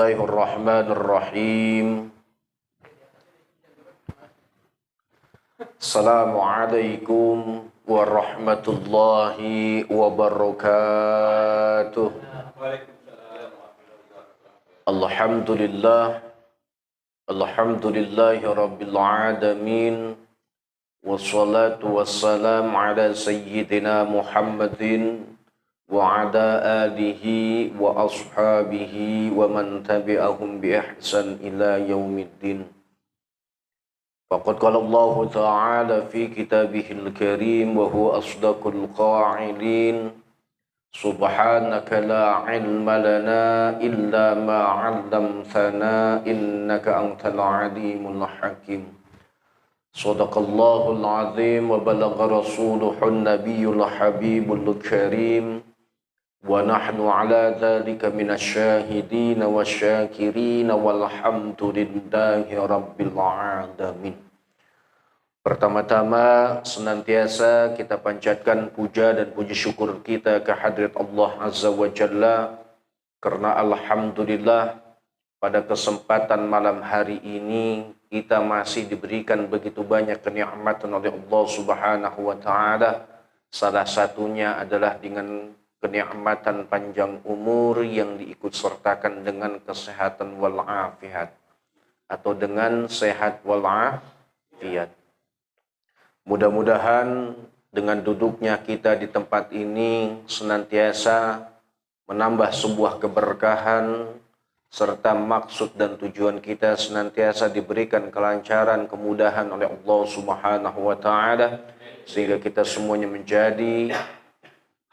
Bismillahirrahmanirrahim. Assalamualaikum warahmatullahi wabarakatuh. Alhamdulillah. Alhamdulillahi rabbil alamin. Wassalatu wassalamu ala sayyidina Muhammadin wa ala alihi wa ashabihi wa man tabi'ahum bi ihsan ila yaumiddin. Faqad qala Allah Ta'ala fi kitabihil karim wa huwa asdaqul qa'ilin. Subhanaka la ilma lana illa ma 'allamtana innaka antal alimul hakim. Sadaqallahul azim wa balagha rasuluhun nabiyyul habibul karim. Wa nahnu ala dhalika minasyahidin wa syakirin walhamdulillahi rabbil alamin. Pertama-tama senantiasa kita panjatkan puja dan puji syukur kita ke hadirat Allah Azza wa Jalla, karena alhamdulillah pada kesempatan malam hari ini kita masih diberikan begitu banyak kenikmatan oleh Allah Subhanahu wa Ta'ala. Salah satunya adalah dengan kenikmatan panjang umur yang diikut sertakan dengan kesehatan wal afiat, atau dengan sehat wal afiat. Mudah-mudahan dengan duduknya kita di tempat ini senantiasa menambah sebuah keberkahan, serta maksud dan tujuan kita senantiasa diberikan kelancaran, kemudahan oleh Allah Subhanahu wa Ta'ala, sehingga kita semuanya menjadi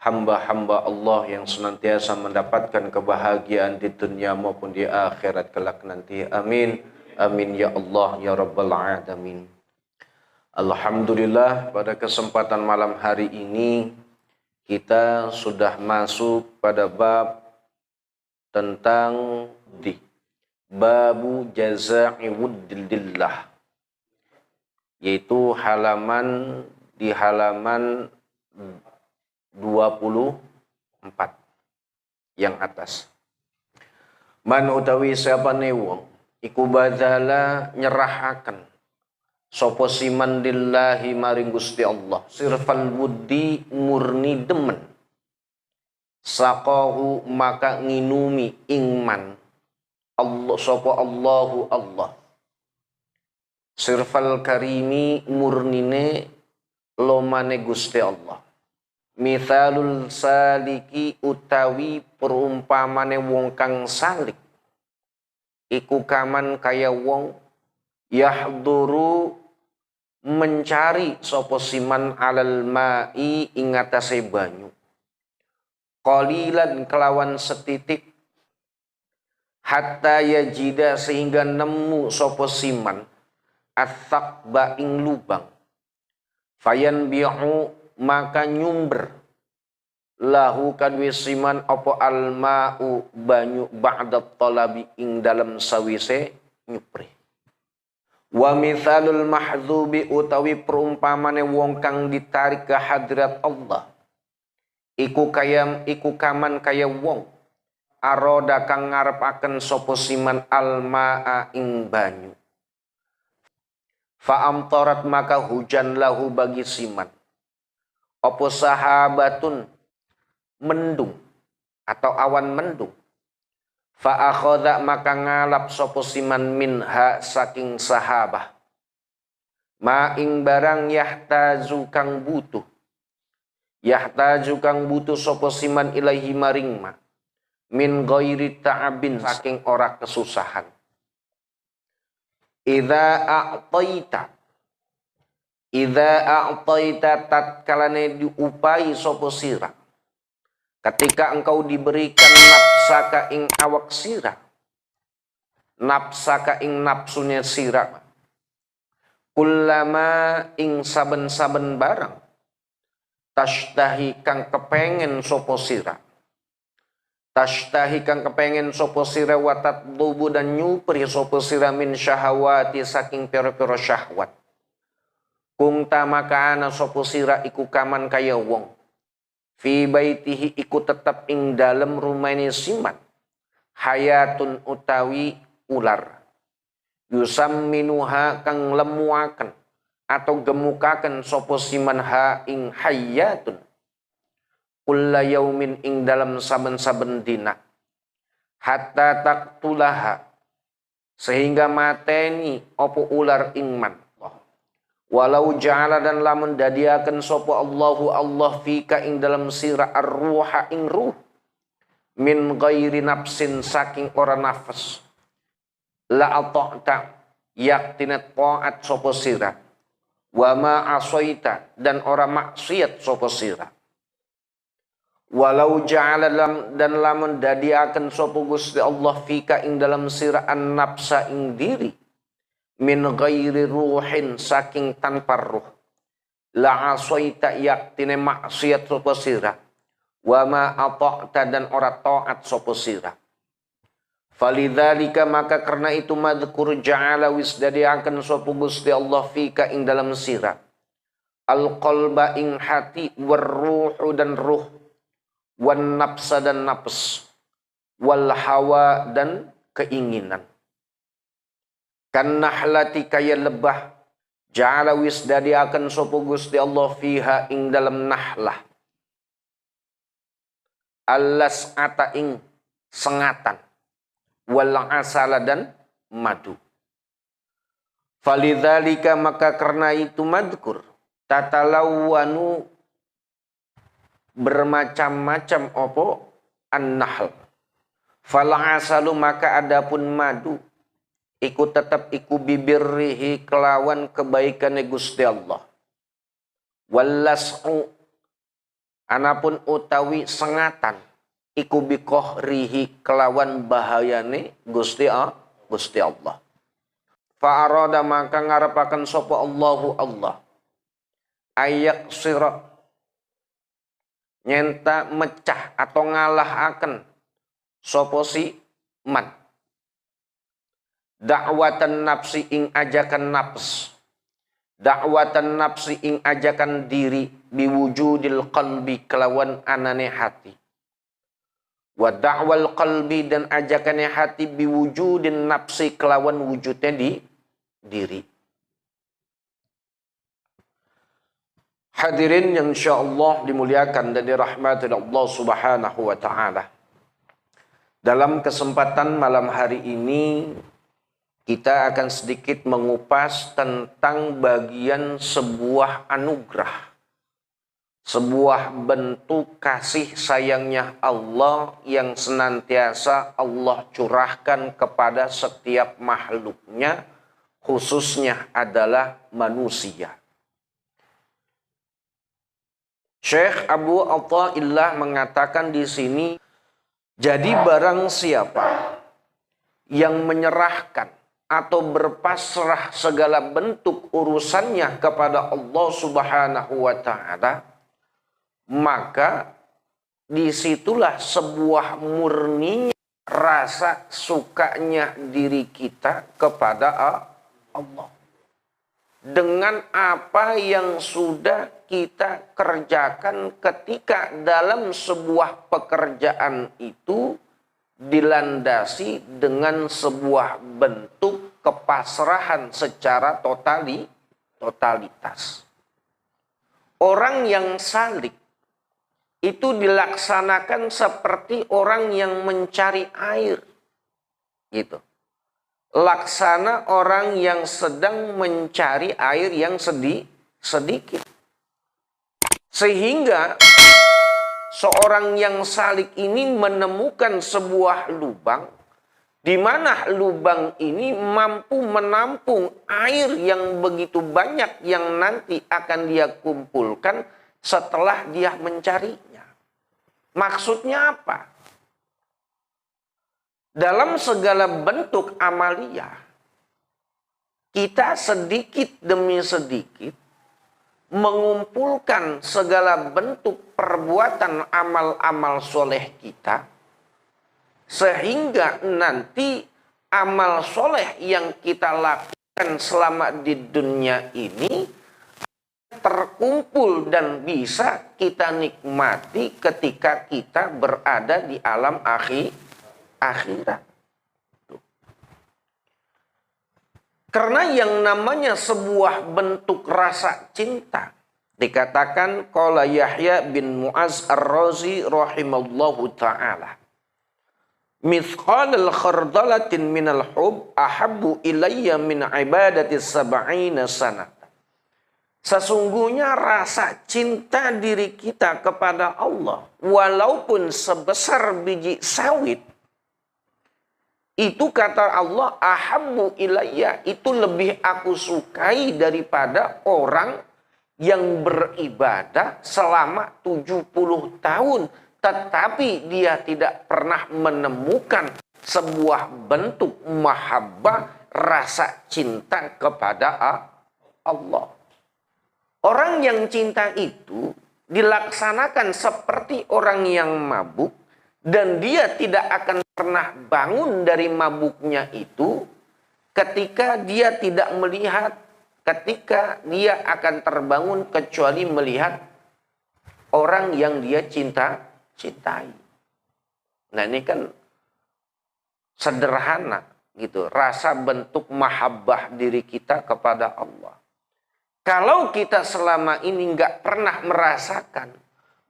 hamba-hamba Allah yang senantiasa mendapatkan kebahagiaan di dunia maupun di akhirat kelak nanti. Amin. Amin ya Allah ya Rabbal Alamin. Alhamdulillah, pada kesempatan malam hari ini kita sudah masuk pada bab tentang babu jaza'i wuddillah, yaitu di halaman 24 yang atas. Man utawi siapa ne wong iku badala nyerahaken sapa siman lillahi maring Gusti Allah sirfal wuddi murni demen, saqahu maka nginumi ingman Allah sapa Allahu Allah sirfal karimi murnine lomane Gusti Allah. Mithalul saliki utawi perumpamane wong kang salik iku kaman kaya wong yahduru mencari sapa siman alal ma'i ing atase banyu qalilan kelawan setitik, hatta yajida sehingga nemu sapa siman athaqba ing lubang, fayan bi'u maka nyumber lahu kadwi siman apa alma'u banyu ba'da talabi ing dalam sawise nyupri. Wa mithalul mahdzubi utawi perumpamane wong kang ditarik ke hadrat Allah iku kaman kaya wong aroda kang ngarepaken sapa siman almaa ing banyu, fa amtarat maka hujan lahu bagi siman apa sahabatun mendung atau awan mendung, fa akhadha maka ngalap sapa siman minha saking sahabah ma ing barang yahtaju kang butuh sapa siman ilahi maring ma min ghairi ta'abin saking ora kesusahan. Idza a'taita tatkalane diupai sapa sira, ketika engkau diberikan nafsaka ing awak sira, nafsaka ing nafsunya sira, kullama ing saben-saben barang tashtahi kang kepengen sopo sira, tashtahi kang kepengen sopo sira watat lubu dan nyupri sopo sira min syahawati saking pira-pira syahwat, kung tamakana sopo sira iku kaman kaya wong fi baitihi iku tetap ing dalem rumahne siman hayatun utawi ular, yusamminuha kang lemuaken atau gemukaken sapa simanha ing hayatun kulla yaumin ing dalam saben-saben dina hatta taqtulaha sehingga mateni opo ular ingman. Walau ja'ala dan lamun dadiaken sapa Allahu Allah fika ing dalam sira ar-ruha ing ruh min ghairi nafsin saking ora nafas la ata'ta yaktina ta'at sapa sira wa ma asaita dan ora maksiat sapa sira. Walau ja'ala dan lamun dadiaken sapa Gusti Allah fika ing dalam sira an nafsa ing diri min ghairi ruhin saking tanpa ruh la asaita yaktine maksiat sapa sira wa ma ata'ta dan ora taat sapa sira. Falidzalika maka karena itu madzkur ja'ala wis dadiaken sapa Gusti Allah fika ing dalam sira al-qalba ing hati war ruhu dan ruh wan nafsa dan nafs wal hawa dan keinginan. Kan nahlati kaya lebah ja'ala wis dadiaken sapa Gusti Allah fiha ing dalam nahlah allas ata ing sengatan wal asala dan madu. Falidzalika maka karena itu madkur tatalawanu bermacam-macam opo an-nahl. Fal asalu maka adapun madu iku tetap iku bibirrihi kelawan kebaikan Gusti Allah. Wallas'u anapun utawi sengatan iku biqahrihi kelawan bahayane Gusti Allah. Fa arada maka ngarepaken sapa Allahu Allah ayak sira nyenta mecah atau ngalahaken sapa si man dakwatan nafsi ing ajakan nafs, dakwatan nafsi ing ajakan diri biwujudil qalbi kelawan anane hati, wa da'wal qalbi dan ajakannya hati biwujudin nafsi kelawan wujudnya di diri. Hadirin yang insyaallah dimuliakan dan dirahmati Allah Subhanahu wa taala. Dalam kesempatan malam hari ini kita akan sedikit mengupas tentang bagian sebuah anugerah. Sebuah bentuk kasih sayangnya Allah yang senantiasa Allah curahkan kepada setiap makhluknya, khususnya adalah manusia. Syekh Abu Athaillah mengatakan di sini, jadi barang siapa yang menyerahkan atau berpasrah segala bentuk urusannya kepada Allah Subhanahu wa taala, maka disitulah sebuah murninya rasa sukanya diri kita kepada Allah. Dengan apa yang sudah kita kerjakan ketika dalam sebuah pekerjaan itu dilandasi dengan sebuah bentuk kepasrahan secara totalitas. Orang yang salik itu dilaksanakan seperti orang yang mencari air. Gitu. Laksana orang yang sedang mencari air yang sedikit. Sehingga seorang yang salik ini menemukan sebuah lubang, di mana lubang ini mampu menampung air yang begitu banyak yang nanti akan dia kumpulkan setelah dia mencarinya. Maksudnya apa? Dalam segala bentuk amalia, kita sedikit demi sedikit mengumpulkan segala bentuk perbuatan amal-amal soleh kita, sehingga nanti amal soleh yang kita lakukan selama di dunia ini terkumpul dan bisa kita nikmati ketika kita berada di alam akhirat. Karena yang namanya sebuah bentuk rasa cinta, dikatakan qala Yahya bin Mu'az Ar-Razi rahimallahu ta'ala, mithqalal khardalatin minal hub ahabbu ilayya min ibadati sab'ina sanat. Sesungguhnya rasa cinta diri kita kepada Allah, walaupun sebesar biji sawit, itu kata Allah, ahabbu ilayya, itu lebih aku sukai daripada orang yang beribadah selama 70 tahun. Tetapi dia tidak pernah menemukan sebuah bentuk mahabbah, rasa cinta kepada Allah. Orang yang cinta itu dilaksanakan seperti orang yang mabuk, dan dia tidak akan pernah bangun dari mabuknya itu ketika dia tidak melihat, ketika dia akan terbangun kecuali melihat orang yang dia cintai. Nah ini kan sederhana gitu, rasa bentuk mahabbah diri kita kepada Allah. Kalau kita selama ini nggak pernah merasakan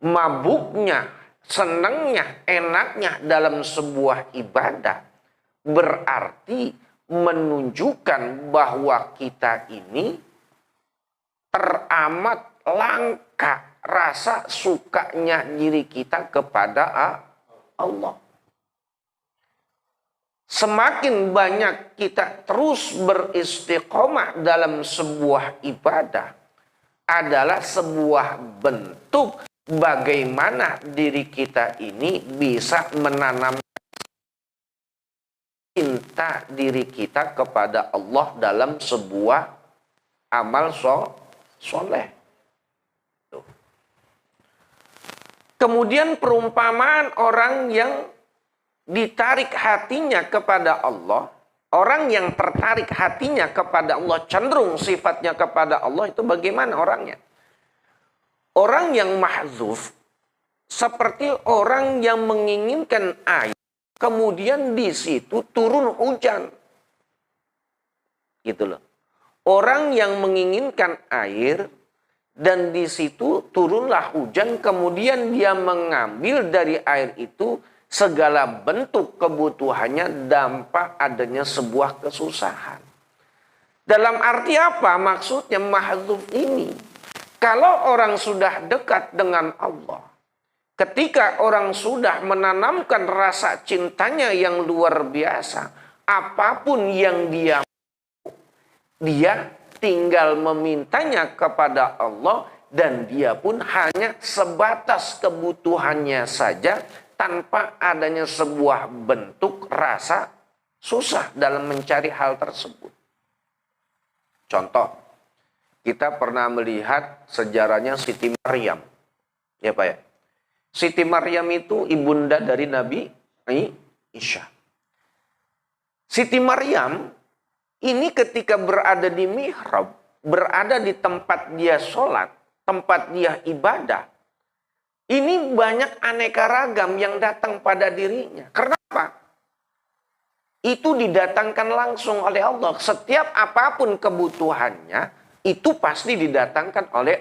mabuknya, senangnya, enaknya dalam sebuah ibadah, berarti menunjukkan bahwa kita ini teramat langka rasa sukanya diri kita kepada Allah. Semakin banyak kita terus beristiqomah dalam sebuah ibadah, adalah sebuah bentuk bagaimana diri kita ini bisa menanam cinta diri kita kepada Allah dalam sebuah amal soleh. Kemudian perumpamaan orang yang ditarik hatinya kepada Allah, orang yang tertarik hatinya kepada Allah, cenderung sifatnya kepada Allah, itu bagaimana orangnya? Orang yang mahzuf seperti orang yang menginginkan air, kemudian di situ turun hujan. Gitu loh. Orang yang menginginkan air dan di situ turunlah hujan, kemudian dia mengambil dari air itu segala bentuk kebutuhannya dampak adanya sebuah kesusahan. Dalam arti apa maksudnya mahzuf ini? Kalau orang sudah dekat dengan Allah, ketika orang sudah menanamkan rasa cintanya yang luar biasa, apapun yang dia tinggal memintanya kepada Allah, dan dia pun hanya sebatas kebutuhannya saja, tanpa adanya sebuah bentuk rasa susah dalam mencari hal tersebut. Contoh, kita pernah melihat sejarahnya Siti Maryam. Ya Pak ya. Siti Maryam itu ibunda dari Nabi Isa. Siti Maryam ini ketika berada di mihrab, berada di tempat dia sholat, tempat dia ibadah, ini banyak aneka ragam yang datang pada dirinya. Kenapa? Itu didatangkan langsung oleh Allah. Setiap apapun kebutuhannya, itu pasti didatangkan oleh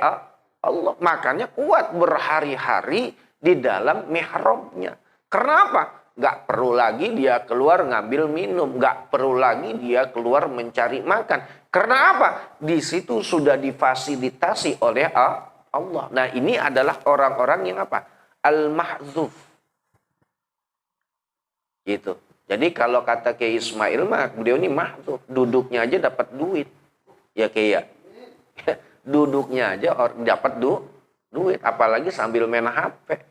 Allah. Makanya kuat berhari-hari di dalam mihrabnya. Kenapa? Gak perlu lagi dia keluar ngambil minum. Gak perlu lagi dia keluar mencari makan. Karena apa? Di situ sudah difasilitasi oleh Allah. Nah ini adalah orang-orang yang apa? Al-mahzuf. Gitu. Jadi kalau kata Kiai Ismail mah, beliau ini mahzuf. Duduknya aja dapat duit. Ya Kiai. Duduknya aja dapat duit. Apalagi sambil main HP.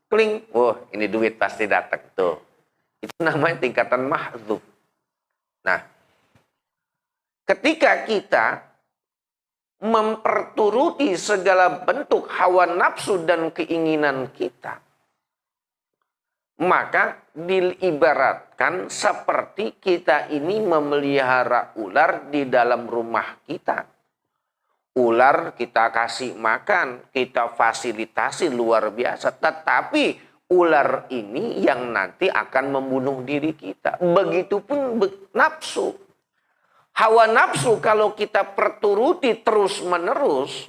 Kling. Wah ini duit pasti datang. Tuh. Itu namanya tingkatan mahzuf. Nah. Ketika kita memperturuti segala bentuk hawa nafsu dan keinginan kita, maka diibaratkan seperti kita ini memelihara ular di dalam rumah kita. Ular kita kasih makan, kita fasilitasi luar biasa, tetapi ular ini yang nanti akan membunuh diri kita. Begitupun nafsu. Hawa nafsu kalau kita perturuti terus-menerus,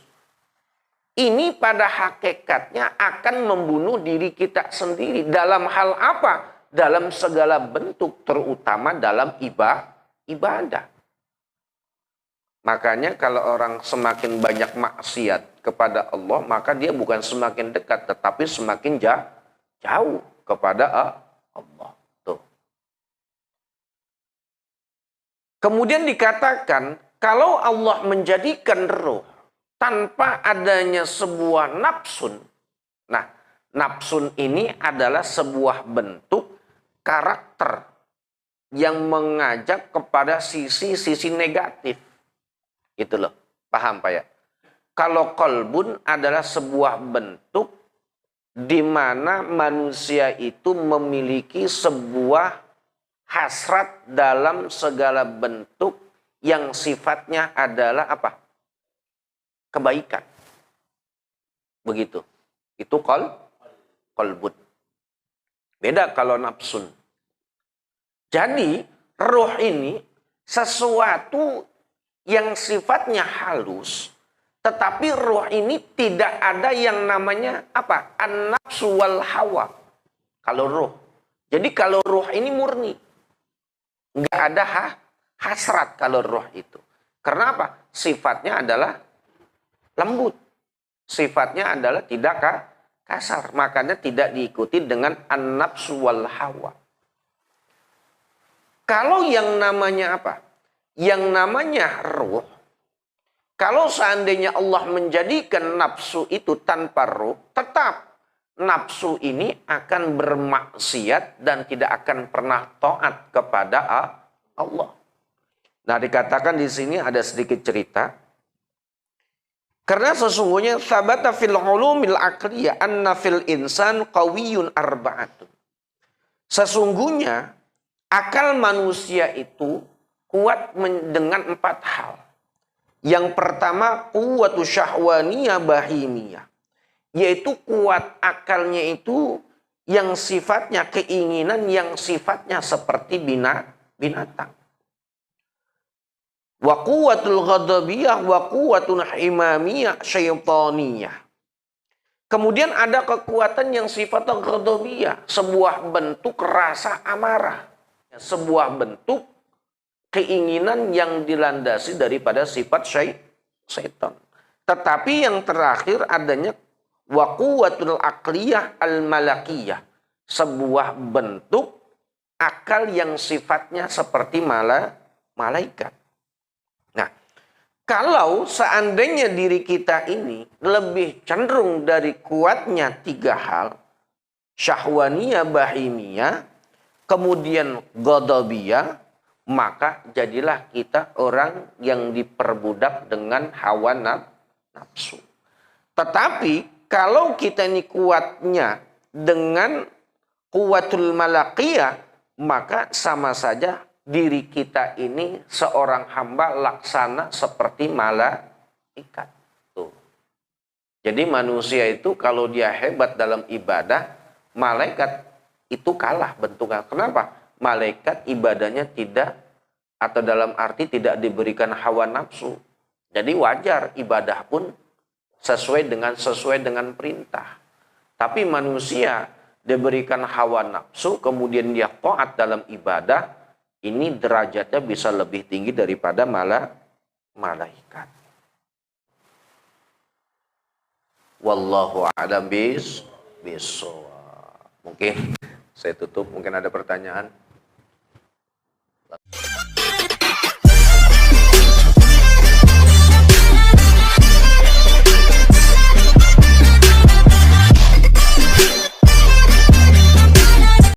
ini pada hakikatnya akan membunuh diri kita sendiri. Dalam hal apa? Dalam segala bentuk, terutama dalam ibadah. Makanya kalau orang semakin banyak maksiat kepada Allah, maka dia bukan semakin dekat, tetapi semakin jauh kepada Allah. Tuh. Kemudian dikatakan, kalau Allah menjadikan ruh tanpa adanya sebuah nafsun. Nah, nafsun ini adalah sebuah bentuk karakter yang mengajak kepada sisi-sisi negatif. Itu loh, paham Pak ya? Kalau qalbun adalah sebuah bentuk di mana manusia itu memiliki sebuah hasrat dalam segala bentuk yang sifatnya adalah apa? Kebaikan. Begitu. Itu qalbun. Beda kalau nafsun. Jadi, roh ini sesuatu yang sifatnya halus, tetapi roh ini tidak ada yang namanya apa? An-nafsu wal hawa. Kalau roh. Jadi kalau roh ini murni. Nggak ada hasrat kalau roh itu. Karena apa? Sifatnya adalah lembut. Sifatnya adalah tidak kasar. Makanya tidak diikuti dengan an-nafsu wal hawa. Kalau yang namanya apa? Yang namanya ruh, kalau seandainya Allah menjadikan nafsu itu tanpa ruh, tetap nafsu ini akan bermaksiat dan tidak akan pernah taat kepada Allah. Nah, dikatakan di sini ada sedikit cerita. Karena sesungguhnya sabata fil ulumil aqliyah anna fil insan qawiyyun arba'atun. Sesungguhnya akal manusia itu kuat dengan 4 hal. Yang pertama, quwwatu syahwaniyah bahimiyah. Yaitu kuat akalnya itu yang sifatnya keinginan, yang sifatnya seperti binatang. Wa quwwatul ghadabiyah wa quwwatun himamiyah syaitaniyah. Kemudian ada kekuatan yang sifatnya ghadabiyah. Sebuah bentuk rasa amarah. Sebuah bentuk keinginan yang dilandasi daripada sifat syaitan. Tetapi yang terakhir adanya wa quwwatul aqliyah al-malakiyah. Sebuah bentuk akal yang sifatnya seperti malaikat. Nah, kalau seandainya diri kita ini lebih cenderung dari kuatnya 3 hal, syahwaniyah bahimiyah, kemudian ghadabiyah, maka jadilah kita orang yang diperbudak dengan hawa nafsu. Tetapi kalau kita ini kuatnya dengan quwwatul malakiyah, maka sama saja diri kita ini seorang hamba laksana seperti malaikat. Tuh. Jadi manusia itu kalau dia hebat dalam ibadah, malaikat itu kalah bentuknya. Kenapa? Malaikat ibadahnya tidak, atau dalam arti tidak diberikan hawa nafsu. Jadi wajar ibadah pun sesuai dengan perintah. Tapi manusia diberikan hawa nafsu, kemudian dia taat dalam ibadah, ini derajatnya bisa lebih tinggi daripada malaikat. Wallahu a'lam bishawab. Mungkin saya tutup, mungkin ada pertanyaan.